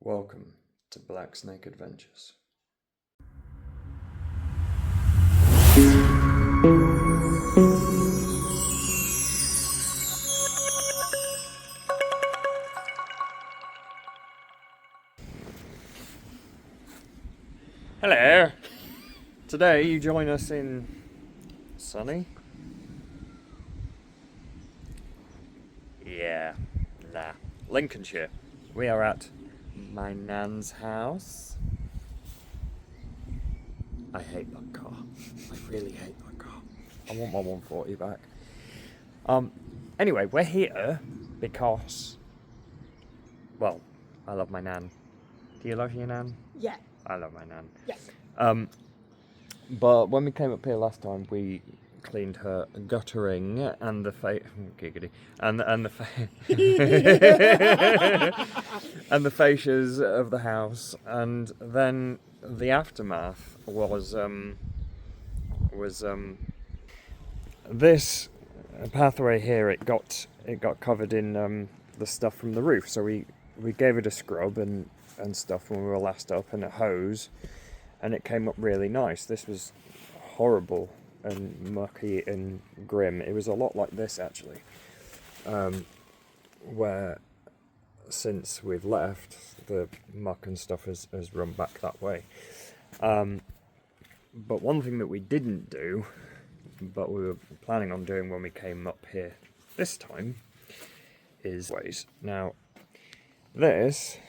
Welcome to Black Snake Adventures. Hello! Today you join us in sunny? Yeah, Lincolnshire. We are at my nan's house. I hate that car. I really hate that car. I want my 140 back. Anyway, we're here because, well, I love my nan. Do you love your nan? Yeah. I love my nan. Yes. But when we came up here last time, we cleaned her guttering and the giggity and the and the fascias of the house, and then the aftermath was this pathway here. It got covered in the stuff from the roof, so we gave it a scrub and stuff when we were last up, and a hose, and it came up really nice. This was horrible and mucky and grim. It was a lot like this actually, where since we've left, the muck and stuff has run back that way. But one thing that we didn't do, but we were planning on doing when we came up here this time, is ways. Now, this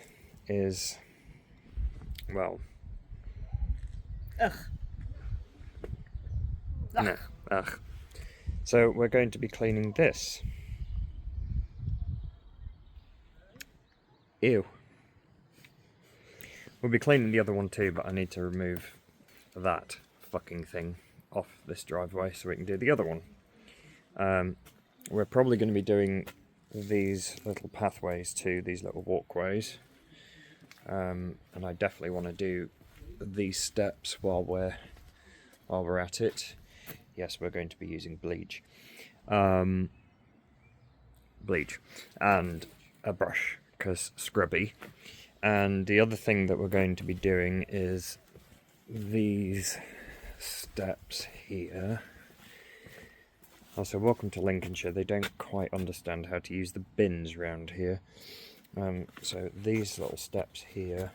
is, well, ugh. So we're going to be cleaning this. Ew. We'll be cleaning the other one too, but I need to remove that fucking thing off this driveway so we can do the other one. We're probably going to be doing these little pathways too, these little walkways. And I definitely want to do these steps while we're at it. Yes, we're going to be using bleach. Bleach and a brush, because scrubby. And the other thing that we're going to be doing is these steps here. Also, welcome to Lincolnshire. They don't quite understand how to use the bins round here. So these little steps here,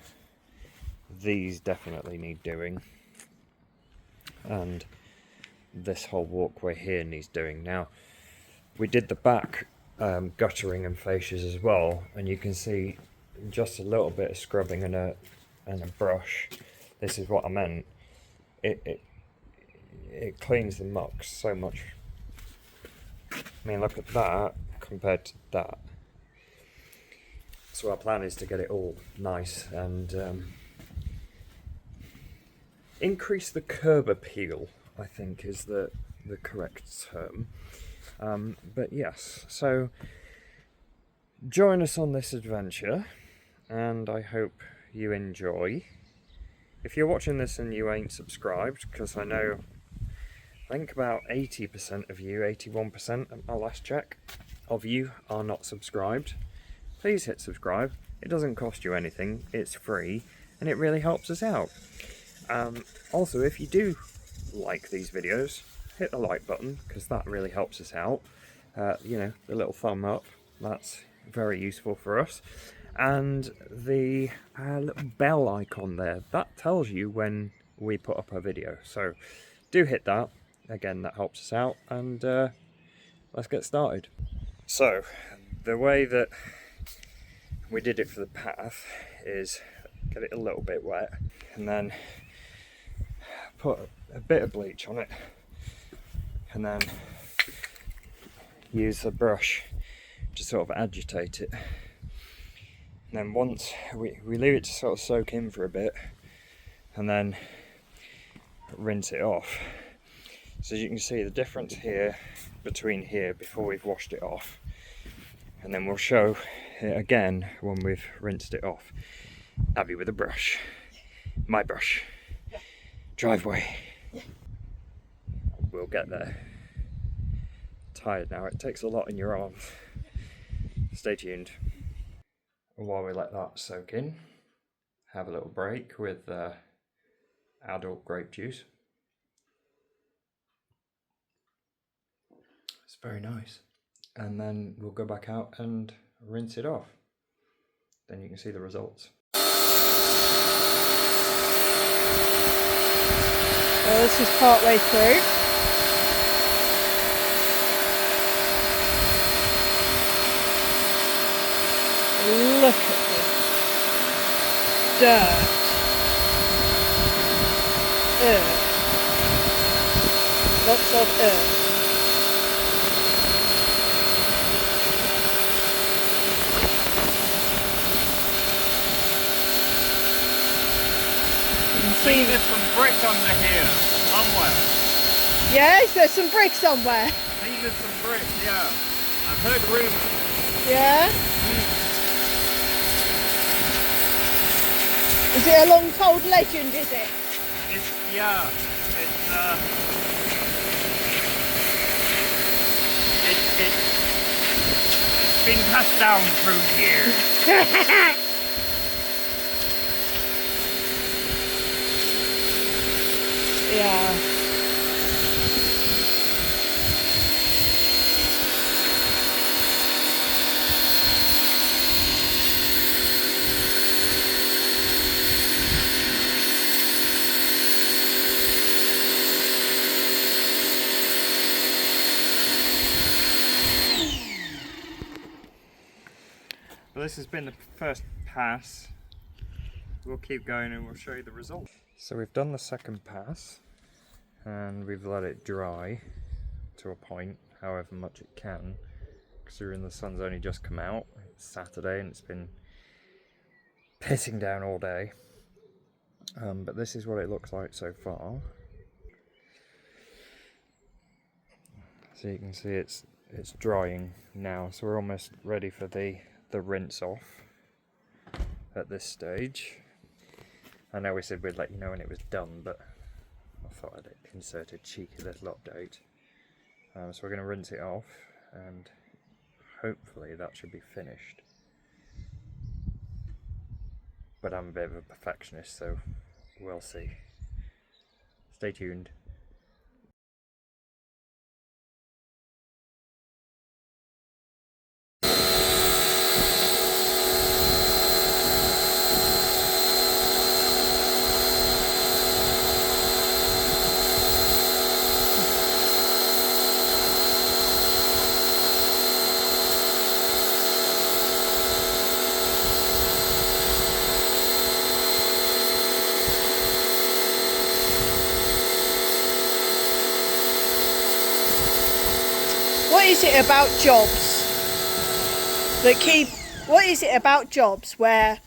these definitely need doing. And this whole walkway here needs doing. Now, we did the back guttering and fascias as well, and you can see just a little bit of scrubbing and a brush. This is what I meant. It cleans the muck so much. I mean, look at that compared to that. So our plan is to get it all nice and increase the curb appeal, I think is the correct term. But yes, so join us on this adventure, and I hope you enjoy. If you're watching this and you ain't subscribed, because I think about 80% of you, 81% at my last check, of you are not subscribed, please hit subscribe. It doesn't cost you anything, it's free, and it really helps us out. Also, if you do like these videos, hit the like button, because that really helps us out. You know, the little thumb up, that's very useful for us. And the little bell icon there, that tells you when we put up a video. So do hit that. Again, that helps us out. And let's get started. So the way that we did it for the path is get it a little bit wet and then put a bit of bleach on it, and then use the brush to sort of agitate it. And then once we leave it to sort of soak in for a bit, and then rinse it off. So as you can see, the difference here between here before we've washed it off, and then we'll show it again when we've rinsed it off. Abby with a brush, my brush, driveway. We'll get there. Tired now, it takes a lot in your arms. Stay tuned while we let that soak in. have a little break with adult grape juice. It's very nice. And then we'll go back out and rinse it off. Then you can see the results. Well, this is part way through. Look at the dirt. Earth. Lots of earth. See, there's some brick under here, somewhere. Yeah, is there some brick somewhere? I think there's some brick, yeah. I've heard rumours. Yeah? Is it a long told legend, is it? Yeah. It's been passed down through the years. Yeah. Well, this has been the first pass. We'll keep going and we'll show you the result. So we've done the second pass and we've let it dry to a point, however much it can, considering the sun's only just come out. It's Saturday and it's been pissing down all day. But this is what it looks like so far. So you can see it's drying now, so we're almost ready for the rinse off at this stage. I know we said we'd let you know when it was done, but I thought I'd insert a cheeky little update. So we're going to rinse it off and hopefully that should be finished. But I'm a bit of a perfectionist, so we'll see. Stay tuned. What is it about jobs what is it about jobs where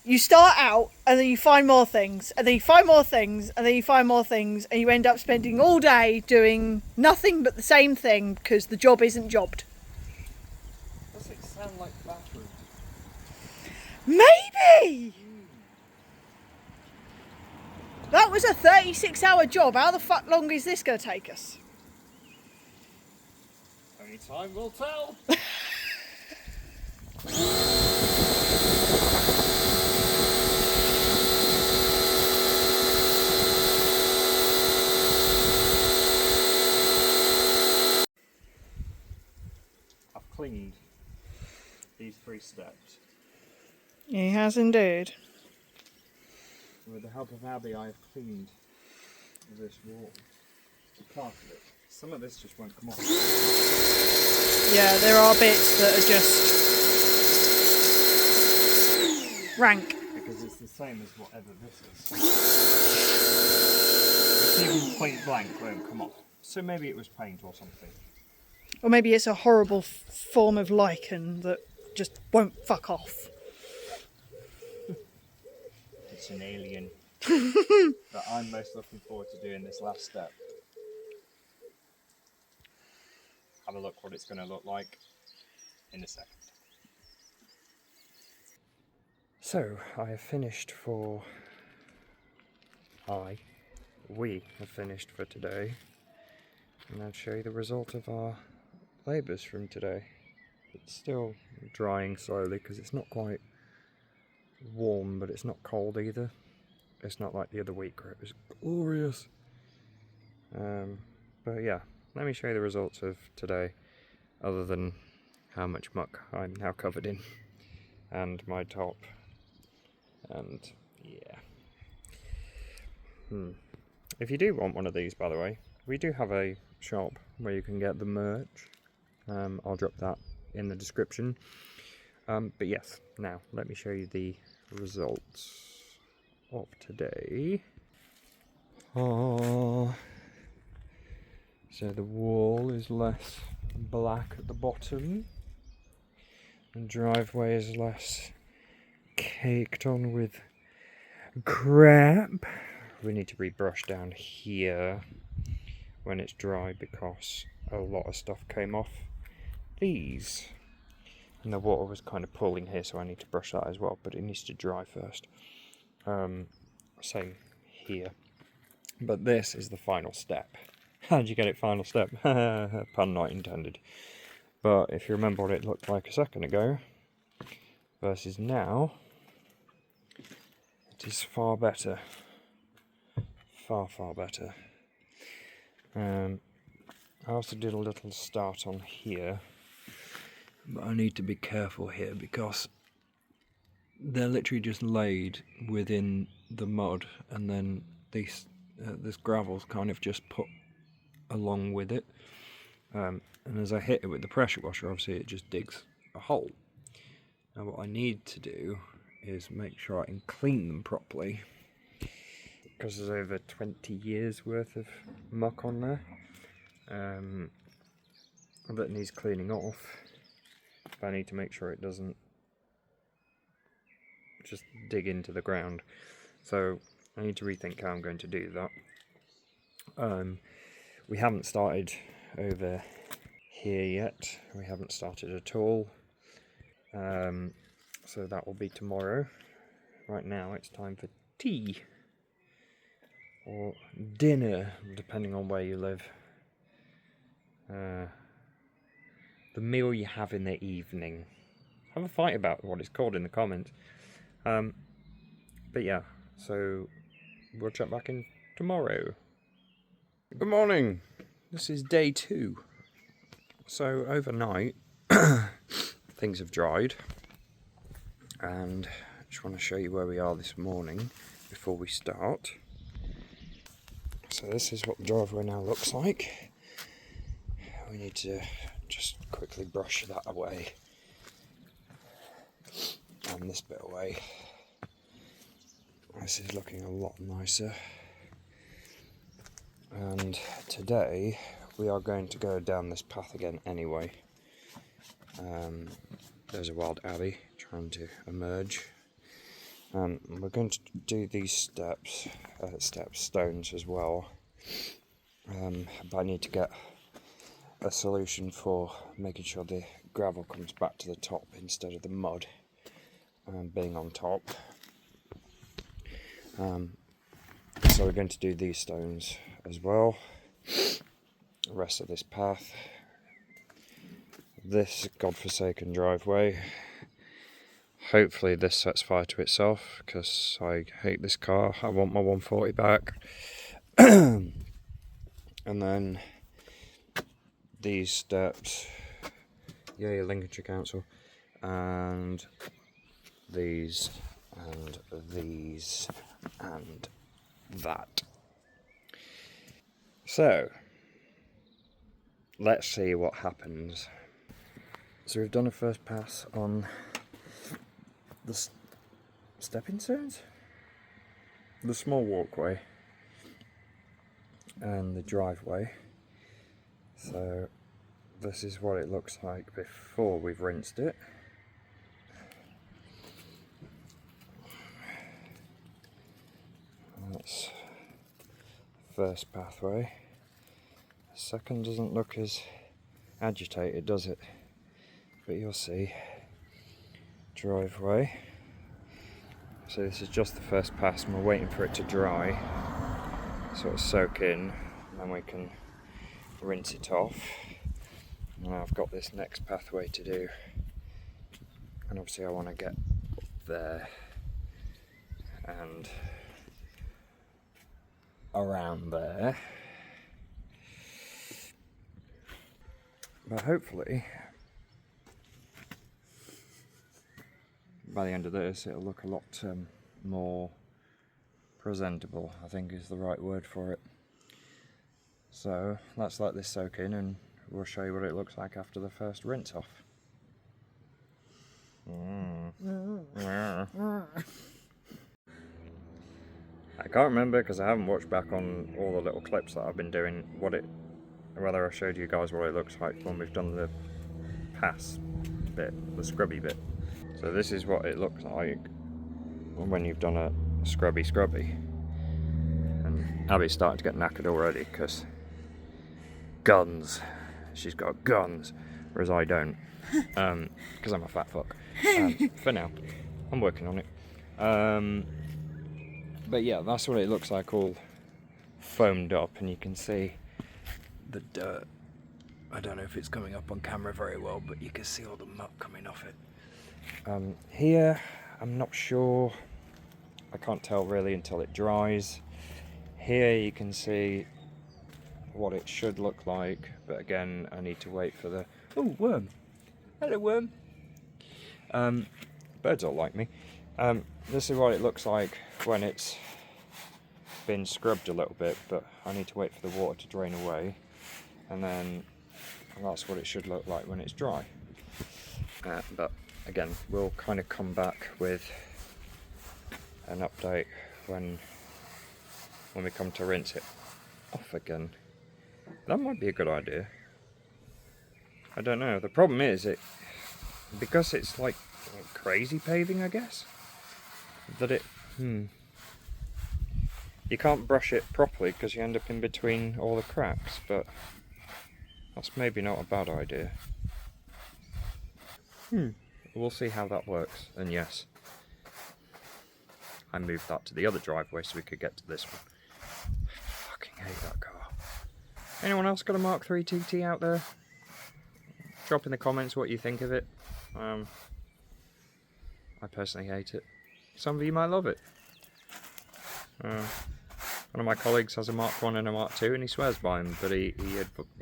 you start out and then you find more things and then you find more things and then you find more things and you end up spending all day doing nothing but the same thing because the job isn't jobbed? Does it sound like bathroom? Maybe! That was a 36-hour job. How the fuck long is this going to take us? Only time will tell. I've cleaned these 3 steps. He has indeed. With the help of Abby, I have cleaned this wall. Part of it. Some of this just won't come off. Yeah, there are bits that are just rank. Because it's the same as whatever this is. It's even point blank won't come off. So maybe it was paint or something. Or maybe it's a horrible form of lichen that just won't fuck off. It's an alien. But I'm most looking forward to doing this last step. Have a look what it's going to look like in a second. So, I have finished we have finished for today. And I'll show you the result of our labours from today. It's still drying slowly because it's not quite warm, but it's not cold either. It's not like the other week where it was glorious. But yeah, let me show you the results of today, other than how much muck I'm now covered in, and my top, and yeah. If you do want one of these, by the way, we do have a shop where you can get the merch. I'll drop that in the description. But yes, now let me show you the results of today. So the wall is less black at the bottom, and driveway is less caked on with crap. We need to rebrush down here when it's dry because a lot of stuff came off these, and the water was kind of pooling here, so I need to brush that as well, but it needs to dry first. Same here, but this is the final step. How'd you get it final step? Pun not intended. But if you remember what it looked like a second ago versus now, it is far better. Far better. I also did a little start on here, but I need to be careful here because they're literally just laid within the mud, and then this gravel's kind of just put along with it, and as I hit it with the pressure washer, obviously it just digs a hole. Now what I need to do is make sure I can clean them properly, because there's over 20 years worth of muck on there that needs cleaning off. But I need to make sure it doesn't just dig into the ground, so I need to rethink how I'm going to do that. We haven't started over here yet, we haven't started at all, so that will be tomorrow. Right now it's time for tea, or dinner, depending on where you live. The meal you have in the evening. Have a fight about what it's called in the comments. But yeah, so we'll check back in tomorrow. Good morning. This is day 2. So overnight, things have dried, and I just want to show you where we are this morning before we start. So this is what the driveway now looks like. We need to just quickly brush that away, and this bit away. This is looking a lot nicer. And today we are going to go down this path again anyway. There's a wild abbey trying to emerge. We're going to do these stones as well. But I need to get a solution for making sure the gravel comes back to the top instead of the mud being on top. So we're going to do these stones as well. The rest of this path. This godforsaken driveway. Hopefully this sets fire to itself, because I hate this car. I want my 140 back. And then these steps. Yay, Lincolnshire Council. And these, and these, and that. So, let's see what happens. So we've done a first pass on the stepping stones, the small walkway, and the driveway. So this is what it looks like before we've rinsed it. That's the first pathway. The second doesn't look as agitated, does it? But you'll see. Driveway. So this is just the first pass, and we're waiting for it to dry, sort of soak in, and then we can rinse it off. And I've got this next pathway to do, and obviously I want to get up there and around there. But hopefully, by the end of this, it'll look a lot more presentable, I think is the right word for it. So let's let this soak in and we'll show you what it looks like after the first rinse off. I can't remember because I haven't watched back on all the little clips that I've been doing whether I showed you guys what it looks like when we've done the pass bit, the scrubby bit. So this is what it looks like when you've done a scrubby. And Abby's starting to get knackered already because guns. She's got guns, whereas I don't, because I'm a fat fuck. For now, I'm working on it. But yeah, that's what it looks like, all foamed up, and you can see the dirt. I don't know if it's coming up on camera very well, but you can see all the muck coming off it. Here, I'm not sure. I can't tell really until it dries. Here you can see what it should look like, but again, I need to wait for the... Oh, worm. Hello, worm. Birds all like me. This is what it looks like when it's been scrubbed a little bit, but I need to wait for the water to drain away, and then that's what it should look like when it's dry. But again, we'll kind of come back with an update when we come to rinse it off again. That might be a good idea. I don't know. The problem is because it's like crazy paving, I guess, that you can't brush it properly because you end up in between all the cracks, but that's maybe not a bad idea. We'll see how that works. And yes, I moved that to the other driveway so we could get to this one. I fucking hate that car. Anyone else got a Mark III TT out there? Drop in the comments what you think of it. I personally hate it. Some of you might love it. One of my colleagues has a Mark 1 and a Mark 2 and he swears by them, but he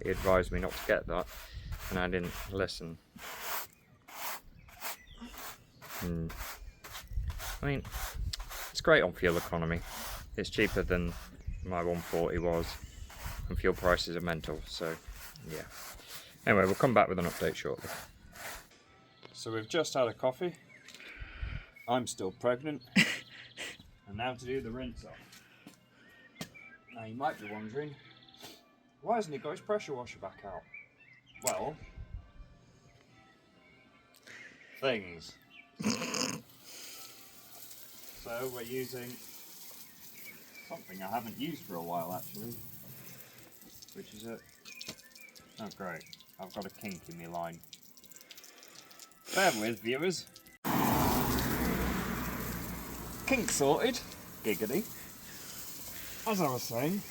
advised me not to get that and I didn't listen. I mean, it's great on fuel economy. It's cheaper than my 140 was, and fuel prices are mental, so yeah. Anyway, we'll come back with an update shortly. So we've just had a coffee. I'm still pregnant. And now to do the rinse off. Now you might be wondering, why hasn't he got his pressure washer back out? Well, things. So we're using something I haven't used for a while actually, which is oh great, I've got a kink in my line. Bear with, viewers. Kink sorted. Giggity. As I was saying,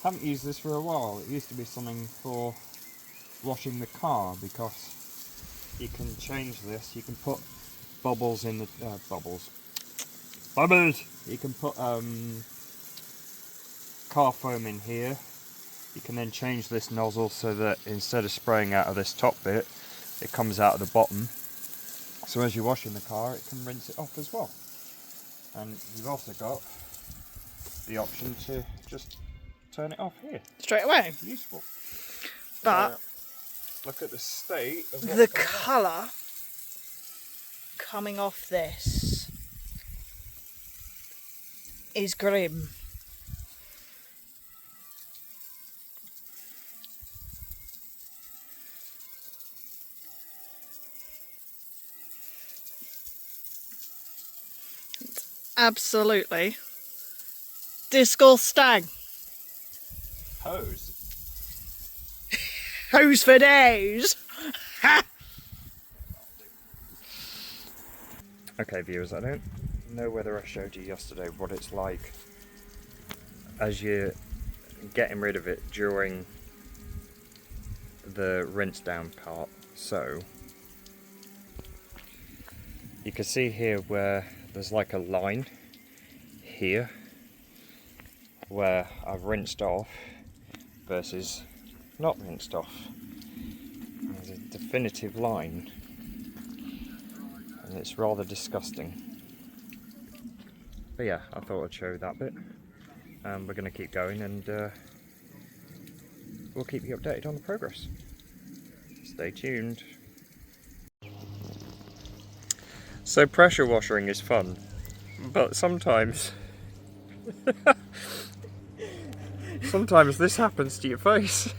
haven't used this for a while. It used to be something for washing the car because you can change this. You can put bubbles in the bubbles. You can put car foam in here. You can then change this nozzle so that instead of spraying out of this top bit, it comes out of the bottom. So as you're washing the car, it can rinse it off as well. And you've also got the option to just turn it off here. Straight away. Useful. But look at the state of the colour coming off this is grim. Absolutely disgusting. hose. Hose for days. Okay, viewers, I don't know whether I showed you yesterday what it's like as you're getting rid of it during the rinse down part. So you can see here where there's like a line here where I've rinsed off versus not rinsed off. There's a definitive line, and it's rather disgusting. But yeah, I thought I'd show you that bit. We're going to keep going, and we'll keep you updated on the progress. Stay tuned. So pressure washing is fun, but sometimes this happens to your face.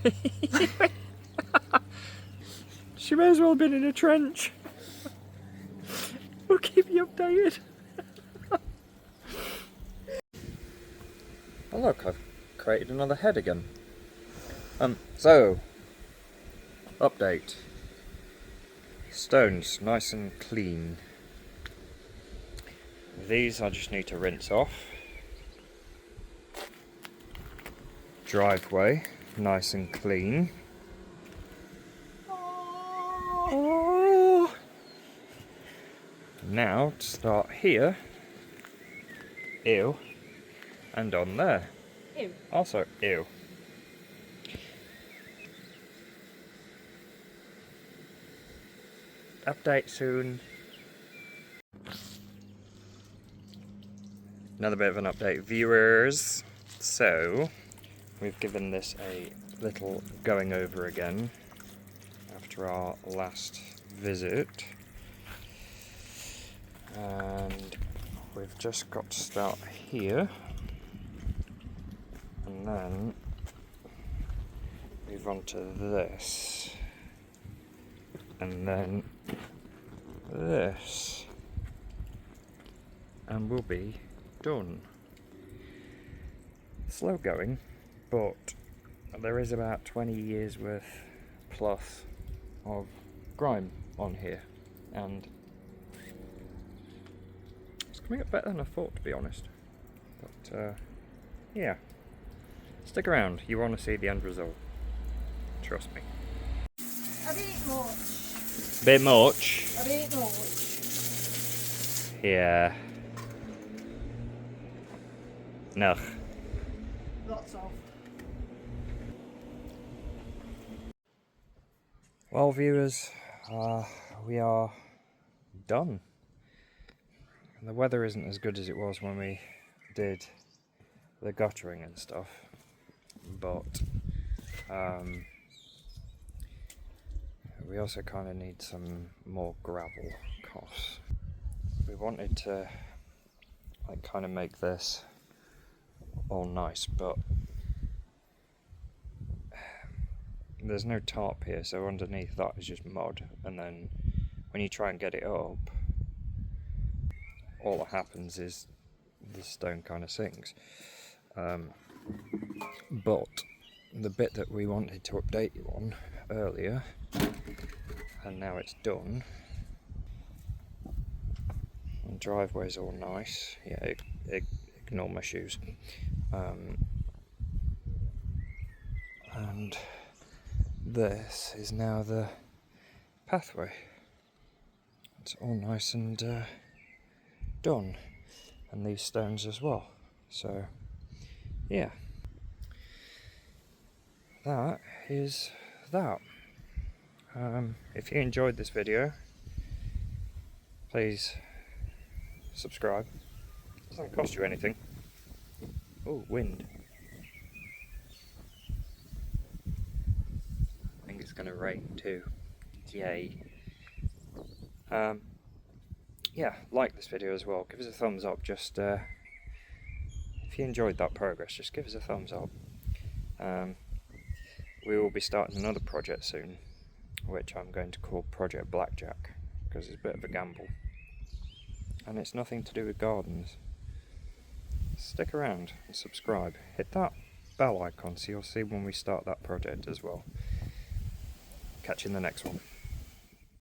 She may as well have been in a trench. We'll keep you updated. Oh look, I've created another head again. So, update. Stones, nice and clean. These I just need to rinse off. Driveway, nice and clean. Oh. Now to start here. Ew. And on there. Ew. Also ew. Update soon. Another bit of an update, viewers. So, we've given this a little going over again after our last visit. And we've just got to start here. And then move on to this. And then this. And we'll be done. Slow going, but there is about 20 years worth plus of grime on here, and it's coming up better than I thought, to be honest. But yeah, stick around, you want to see the end result, trust me. A bit much. Bit much? A bit much. Yeah. No. Lots of. Well, viewers, we are done. The weather isn't as good as it was when we did the guttering and stuff, but we also kind of need some more gravel, cause we wanted to like kind of make this all nice, but there's no tarp here, so underneath that is just mud, and then when you try and get it up, all that happens is the stone kind of sinks. But the bit that we wanted to update you on earlier, and now it's done, the driveway's all nice. Yeah, ignore my shoes. And this is now the pathway. It's all nice and done, and these stones as well. So yeah, that is that. If you enjoyed this video, please subscribe. It doesn't cost you anything. Oh, wind. I think it's going to rain too. Yay. Yeah, like this video as well. Give us a thumbs up. Just if you enjoyed that progress, just give us a thumbs up. We will be starting another project soon, which I'm going to call Project Blackjack, because it's a bit of a gamble, and it's nothing to do with gardens. Stick around and subscribe. Hit that bell icon so you'll see when we start that project as well. Catch you in the next one.